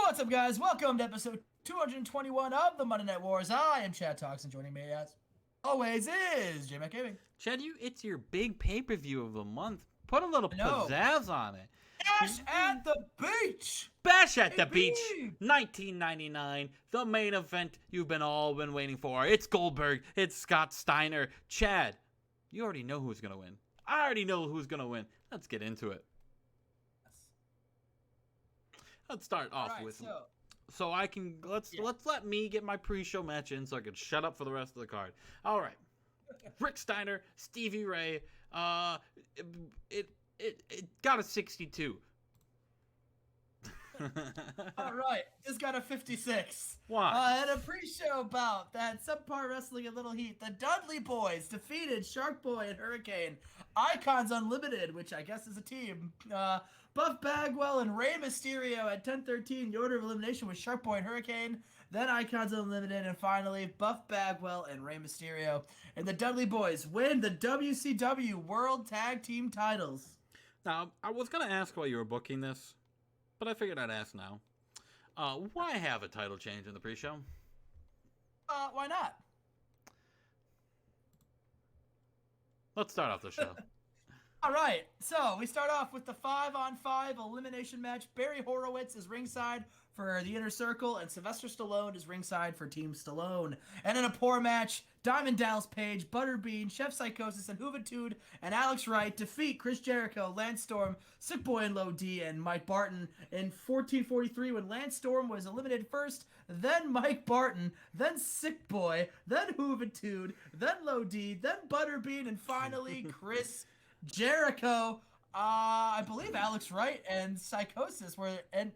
What's up, guys? Welcome to episode 221 of the Monday Night Wars. I am Chad Talks, and joining me as always is J-Mac Gaming. Chad, it's your big pay-per-view of the month. Put a little No. pizzazz on it. Bash at the Beach! Bash at the Baby! Beach, 1999, the main event you've all been waiting for. It's Goldberg, it's Scott Steiner. Chad, you already know who's going to win. I already know who's going to win. Let's get into it. Let's start off with... So I can... Let's let me get my pre-show match in so I can shut up for the rest of the card. All right. Rick Steiner, Stevie Ray, it got a 62. All right, just got a 56. Why? And a pre-show bout that subpar wrestling a little heat. The Dudley Boys defeated Shark Boy and Hurricane. Icons Unlimited, which I guess is a team. Buff Bagwell and Rey Mysterio at 10-13. The order of elimination was Shark Boy and Hurricane. Then Icons Unlimited, and finally Buff Bagwell and Rey Mysterio. And the Dudley Boys win the WCW World Tag Team titles. Now, I was going to ask while you were booking this, but I figured I'd ask now. Why have a title change in the pre-show? Why not? Let's start off the show. All right, so we start off with the 5-on-5 elimination match. Barry Horowitz is ringside for the Inner Circle, and Sylvester Stallone is ringside for Team Stallone. And in a poor match, Diamond Dallas Page, Butterbean, Chef Psychosis, and Juventud and Alex Wright defeat Chris Jericho, Lance Storm, Sick Boy and Low D, and Mike Barton in 1443 when Lance Storm was eliminated first, then Mike Barton, then Sick Boy, then Juventud, then Low D, then Butterbean, and finally Chris Jericho. I believe Alex Wright and Psychosis were, and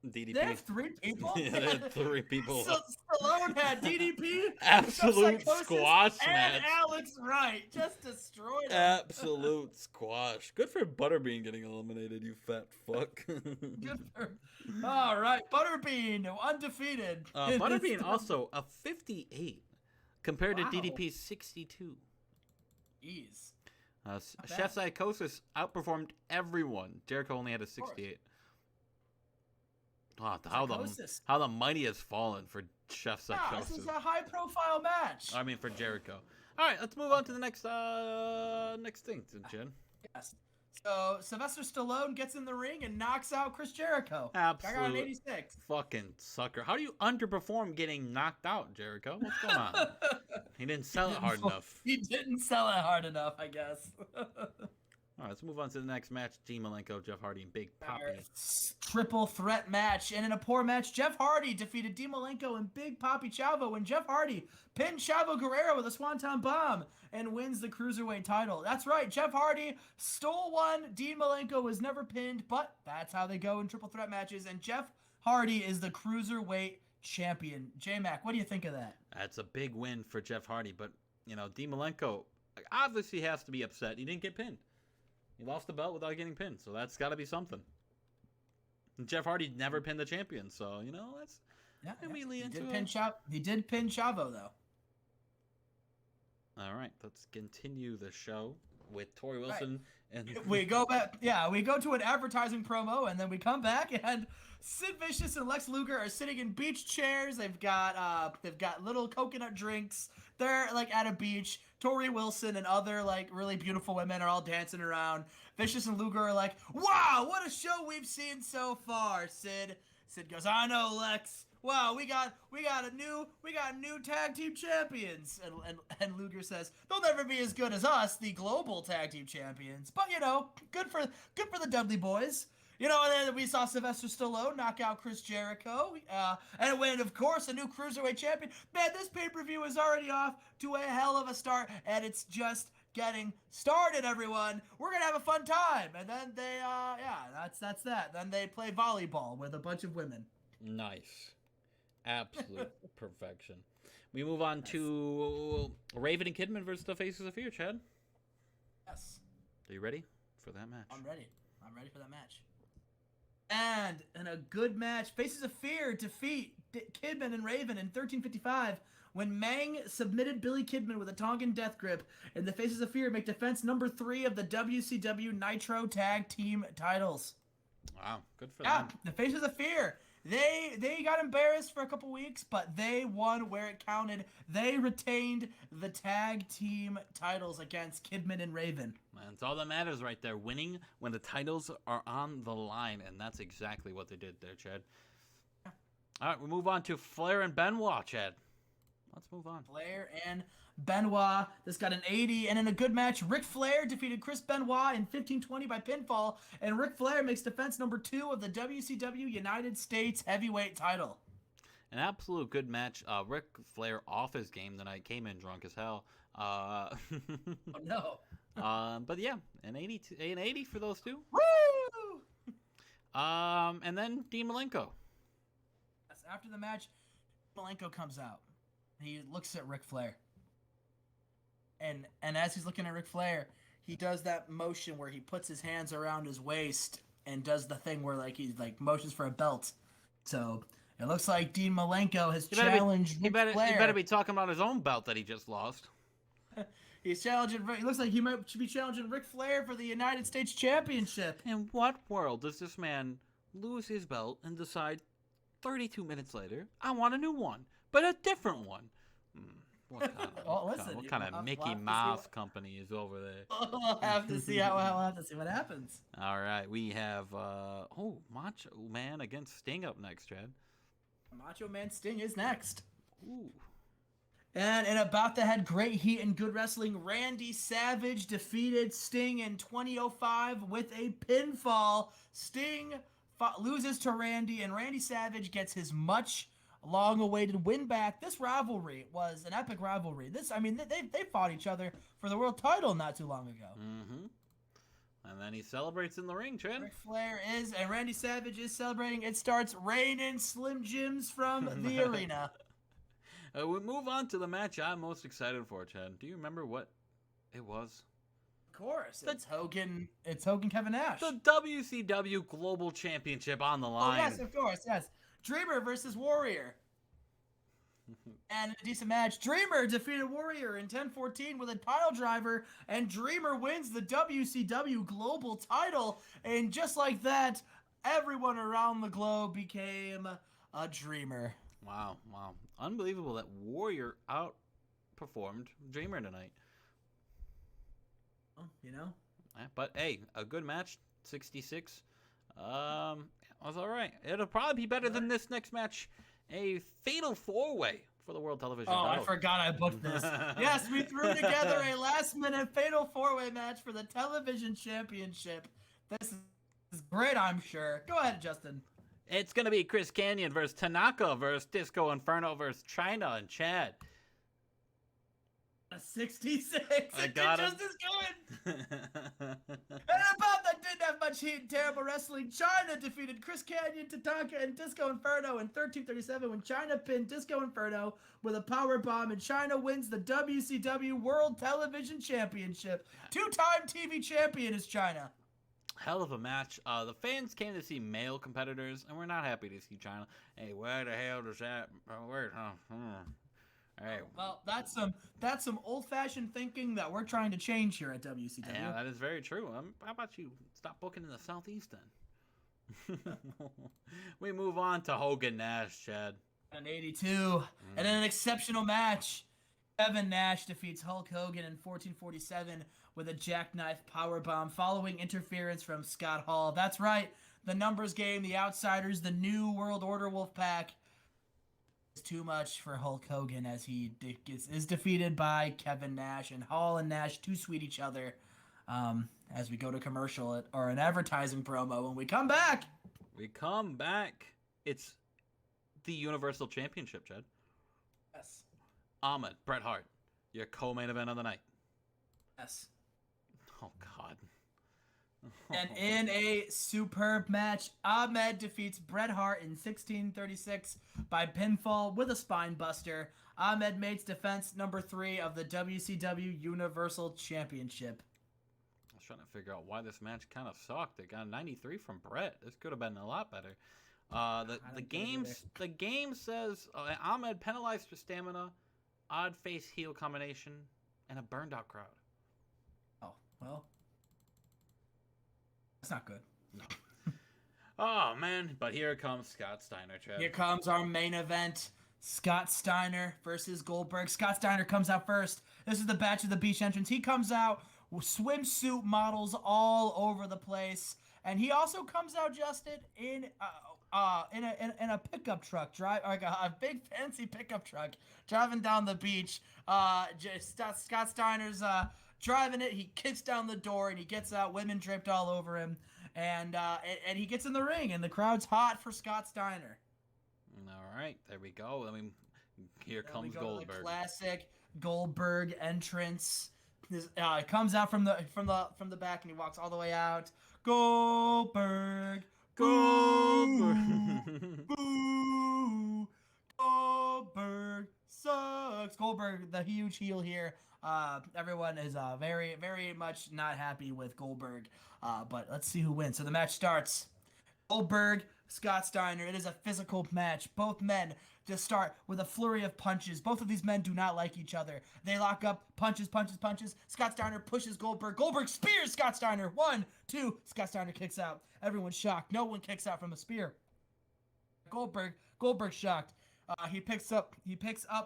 DDP. they have three people? Yeah, they had three people. So Stallone had DDP, Absolute Psychosis, squash and match. Alex Wright. Just destroyed them. Absolute squash. Good for Butterbean getting eliminated, you fat fuck. Good for... All right, Butterbean, undefeated. Butterbean also a 58 compared Wow. to DDP's 62. Jeez. Chef Psychosis outperformed everyone. Jericho only had a 68. Oh, Psychosis. how the mighty has fallen for Chef Yeah, Psychosis. this is a high-profile match. I mean, for Jericho. All right, let's move on to the next thing, Jen. Yes. So Sylvester Stallone gets in the ring and knocks out Chris Jericho. I got an Absolute 86. fucking sucker. How do you underperform getting knocked out, Jericho? What's going on? He didn't sell it hard enough. He didn't sell it hard enough, I guess. All right, let's move on to the next match. Dean Malenko, Jeff Hardy, and Big Papi. Triple threat match. And in a poor match, Jeff Hardy defeated Dean Malenko and Big Papi Chavo when Jeff Hardy pinned Chavo Guerrero with a Swanton Bomb and wins the Cruiserweight title. That's right, Jeff Hardy stole one. Dean Malenko was never pinned, but that's how they go in triple threat matches. And Jeff Hardy is the Cruiserweight champion. J-Mac, what do you think of that? That's a big win for Jeff Hardy, but, you know, Dean Malenko obviously has to be upset. He didn't get pinned. He lost the belt without getting pinned, so that's got to be something. And Jeff Hardy never pinned the champion, so, you know, that's... Yeah, immediately into he did pin Chavo, though. All right, let's continue the show with Tori Wilson. And We go back, we go to an advertising promo, and then we come back, and Sid Vicious and Lex Luger are sitting in beach chairs. They've got little coconut drinks. They're like at a beach. Tori Wilson and other like really beautiful women are all dancing around. Vicious and Luger are like, "Wow, what a show we've seen so far." Sid goes, "I know, Lex. Wow, we got new tag team champions." And Luger says, "They'll never be as good as us, the global tag team champions. But you know, good for the Dudley Boys." You know, and then we saw Sylvester Stallone knock out Chris Jericho, and when, of course, a new Cruiserweight champion. Man, this pay-per-view is already off to a hell of a start, and it's just getting started, everyone. We're going to have a fun time. And then they, that's that. Then they play volleyball with a bunch of women. Nice. Absolute perfection. We move on to Raven and Kidman versus the Faces of Fear, Chad. Yes. Are you ready for that match? I'm ready for that match. And in a good match, Faces of Fear defeat Kidman and Raven in 1355 when Mang submitted Billy Kidman with a Tongan death grip, and the Faces of Fear make defense number 3 of the WCW Nitro Tag Team titles. Wow, good for them. The Faces of Fear. They got embarrassed for a couple weeks, but they won where it counted. They retained the tag team titles against Kidman and Raven. That's all that matters right there. Winning when the titles are on the line, and that's exactly what they did there, Chad. Yeah. All right, we move on to Flair and Benoit, Chad. Let's move on. Flair and Benoit. This got an 80, and in a good match, Ric Flair defeated Chris Benoit in 15-20 by pinfall, and Ric Flair makes defense number 2 of the WCW United States Heavyweight title. An absolute good match. Ric Flair off his game tonight, came in drunk as hell. Oh no. But yeah, an 80 for those two. Woo! And then Dean Malenko. Yes, after the match, Malenko comes out. He looks at Ric Flair. And as he's looking at Ric Flair, he does that motion where he puts his hands around his waist and does the thing where he's motions for a belt. So it looks like Dean Malenko has challenged Ric Flair. He better be talking about his own belt that he just lost. He's challenging. It looks like he should be challenging Ric Flair for the United States Championship. In what world does this man lose his belt and decide 32 minutes later, I want a new one, but a different one? What kind of Mickey Mouse company is over there? We'll have to see what happens. All right, we have Macho Man against Sting up next, Chad. Macho Man Sting is next. Ooh. And in a bout that had great heat and good wrestling, Randy Savage defeated Sting in 2005 with a pinfall. Sting loses to Randy, and Randy Savage gets his much long-awaited win back. This rivalry was an epic rivalry. They fought each other for the world title not too long ago. Mm-hmm. And then he celebrates in the ring, Chad. Ric Flair and Randy Savage is celebrating. It starts raining Slim Jims from the arena. We move on to the match I'm most excited for, Chad. Do you remember what it was? Of course. It's Hogan Kevin Nash. The WCW Global Championship on the line. Oh, yes, of course, yes. Dreamer versus Warrior. And a decent match. Dreamer defeated Warrior in 10-14 with a pile driver, and Dreamer wins the WCW Global title. And just like that, everyone around the globe became a Dreamer. Wow. Unbelievable that Warrior outperformed Dreamer tonight. Oh, you know? But hey, a good match, 66. Was all right. It'll probably be better than this next match. A fatal 4-way for the World Television title. I forgot I booked this. Yes, we threw together a last-minute fatal 4-way match for the Television Championship. This is great, I'm sure. Go ahead, Justin. It's going to be Chris Kanyon versus Tanaka versus Disco Inferno versus China and Chad. A 66. I got it. Justin's going. And about that didn't have much heat and terrible wrestling. China defeated Chris Kanyon, Tatanka, and Disco Inferno in 13:37 when China pinned Disco Inferno with a power bomb, and China wins the WCW World Television Championship. 2-time TV champion is China. Hell of a match. The fans came to see male competitors, and we're not happy to see China. Hey, where the hell does that? Where? Hey. Well, that's some old-fashioned thinking that we're trying to change here at WCW. Yeah, that is very true. How about you stop booking in the Southeast then? We move on to Hogan Nash, Chad. An 82, and in an exceptional match, Kevin Nash defeats Hulk Hogan in 14:47 with a jackknife powerbomb following interference from Scott Hall. That's right, the numbers game, the Outsiders, the New World Order Wolfpack. It's too much for Hulk Hogan as he is defeated by Kevin Nash, and Hall and Nash too sweet each other as we go to commercial or an advertising promo. When we come back, it's the Universal Championship, Chad. Yes. Ahmed, Bret Hart, your co-main event of the night. Yes. Oh, God. And in a superb match, Ahmed defeats Bret Hart in 16:36 by pinfall with a spine buster. Ahmed makes defense number 3 of the WCW Universal Championship. I was trying to figure out why this match kind of sucked. It got a 93 from Bret. This could have been a lot better. The game says Ahmed penalized for stamina, odd face heel combination, and a burned out crowd. Oh, well. That's not good. No. Oh man, but here comes Scott Steiner, Chad. Here comes our main event. Scott Steiner versus Goldberg. Scott Steiner comes out first. This is the Bash at the Beach entrance. He comes out with swimsuit models all over the place, and he also comes out, Justin, in a pickup truck, like a big fancy pickup truck, driving down the beach. Scott Steiner's driving it. He kicks down the door and he gets out. Women draped all over him, and he gets in the ring, and the crowd's hot for Scott Steiner. All right, there we go. I mean, here comes Goldberg. The classic Goldberg entrance. Comes out from the back and he walks all the way out. Goldberg, boo, Goldberg sucks. Goldberg, the huge heel here. Everyone is very, very much not happy with Goldberg. But let's see who wins. So the match starts. Goldberg, Scott Steiner. It is a physical match. Both men just start with a flurry of punches. Both of these men do not like each other. They lock up, punches. Scott Steiner pushes Goldberg. Goldberg spears Scott Steiner. 1, 2. Scott Steiner kicks out. Everyone's shocked. No one kicks out from a spear. Goldberg's shocked. He picks up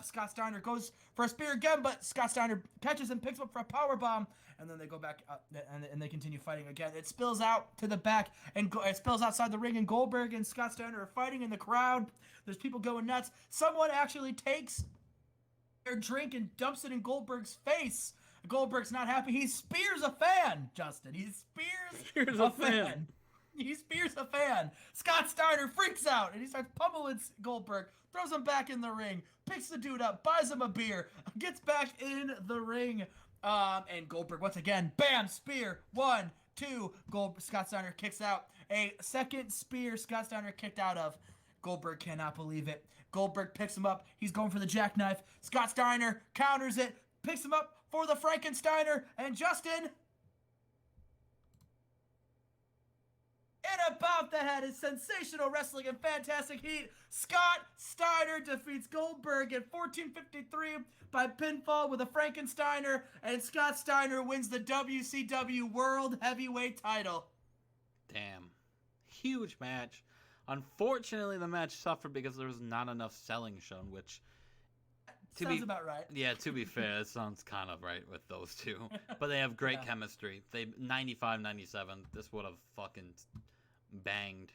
Scott Steiner, goes for a spear again, but Scott Steiner catches him, picks him up for a power bomb, and then they go back up, and they continue fighting again. It spills out to the back, and it spills outside the ring, and Goldberg and Scott Steiner are fighting in the crowd. There's people going nuts. Someone actually takes their drink and dumps it in Goldberg's face. Goldberg's not happy. He spears a fan, Justin. He spears a fan. He spears a fan. Scott Steiner freaks out, and he starts pummeling Goldberg, throws him back in the ring, picks the dude up, buys him a beer, gets back in the ring, and Goldberg, once again, bam, spear, 1, 2, Scott Steiner kicks out. A second spear Scott Steiner kicked out of. Goldberg cannot believe it. Goldberg picks him up. He's going for the jackknife. Scott Steiner counters it, picks him up for the Frankensteiner, and Justin... And about the head is sensational wrestling and fantastic heat. Scott Steiner defeats Goldberg at 14:53 by pinfall with a Frankensteiner, and Scott Steiner wins the WCW World Heavyweight title. Damn. Huge match. Unfortunately, the match suffered because there was not enough selling shown, which... Sounds about right. Yeah, to be fair, it sounds kind of right with those two. But they have great chemistry. 95-97, this would have fucking... banged.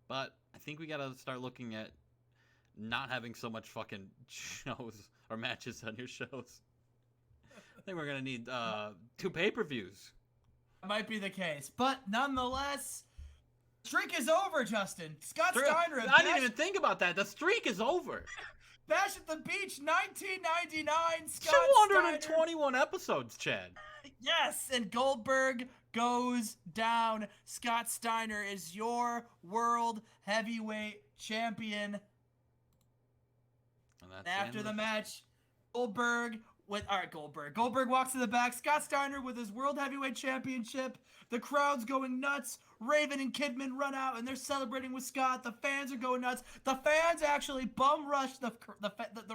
But I think we gotta start looking at not having so much fucking shows or matches on your shows. I think we're gonna need 2 pay-per-views. Might be the case, but nonetheless, streak is over, Justin. Scott Steiner. I didn't even think about that. The streak is over. Bash at the Beach, 1999. Scott 221 Steiner. episodes, Chad. Yes, and Goldberg goes down. Scott Steiner is your World Heavyweight Champion. And after the match, Goldberg walks to the back. Scott Steiner with his World Heavyweight Championship. The crowd's going nuts. Raven and Kidman run out, and they're celebrating with Scott. The fans are going nuts. The fans actually bum rush the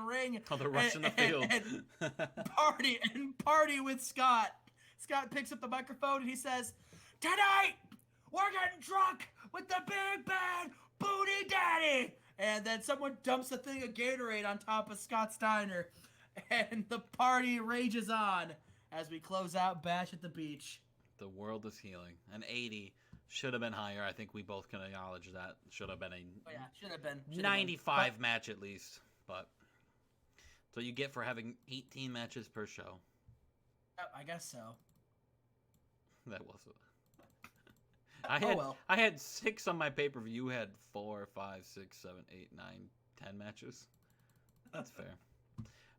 ring. Oh, they're rushing the field. And party with Scott. Scott picks up the microphone and he says, "Tonight, we're getting drunk with the big bad booty daddy." And then someone dumps a thing of Gatorade on top of Scott Steiner. And the party rages on as we close out Bash at the Beach. The world is healing. An 80 should have been higher. I think we both can acknowledge that. Should have been should have been 95 match at least. But so you get for having 18 matches per show. I guess so. That was I had 6 on my pay-per-view. You had 4, 5, 6, 7, 8, 9, 10 matches. That's fair.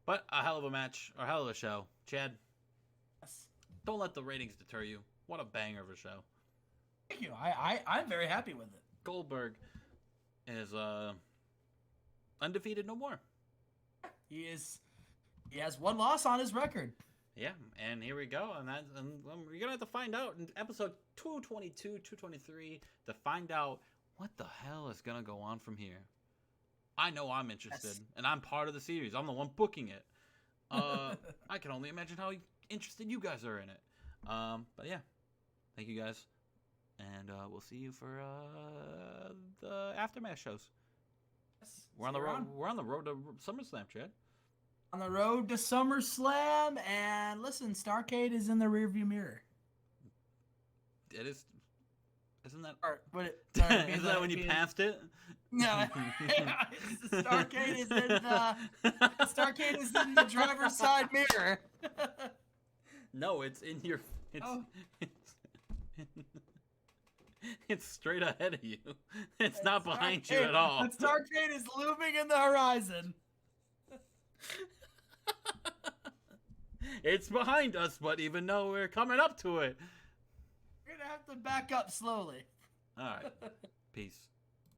But a hell of a match, or a hell of a show. Chad, yes. Don't let the ratings deter you. What a banger of a show. Thank you. I'm very happy with it. Goldberg is undefeated no more. He has 1 loss on his record. Yeah, and here we go, and we're gonna have to find out in episode 222, 223 to find out what the hell is gonna go on from here. I know I'm interested, and I'm part of the series. I'm the one booking it. I can only imagine how interested you guys are in it. But yeah, thank you guys And we'll see you for the Aftermath shows. Yes, We're on the road. We're on the road to SummerSlam, Chad. On the road to SummerSlam, and listen, Starrcade is in the rearview mirror. It is. Isn't that? Isn't that when you passed it? No, Starrcade is in the driver's side mirror. No, it's in your. It's straight ahead of you. It's not behind you at all. The Starrcade is looming in the horizon. It's behind us, but even though we're coming up to it, We're gonna have to back up slowly. all right. Peace.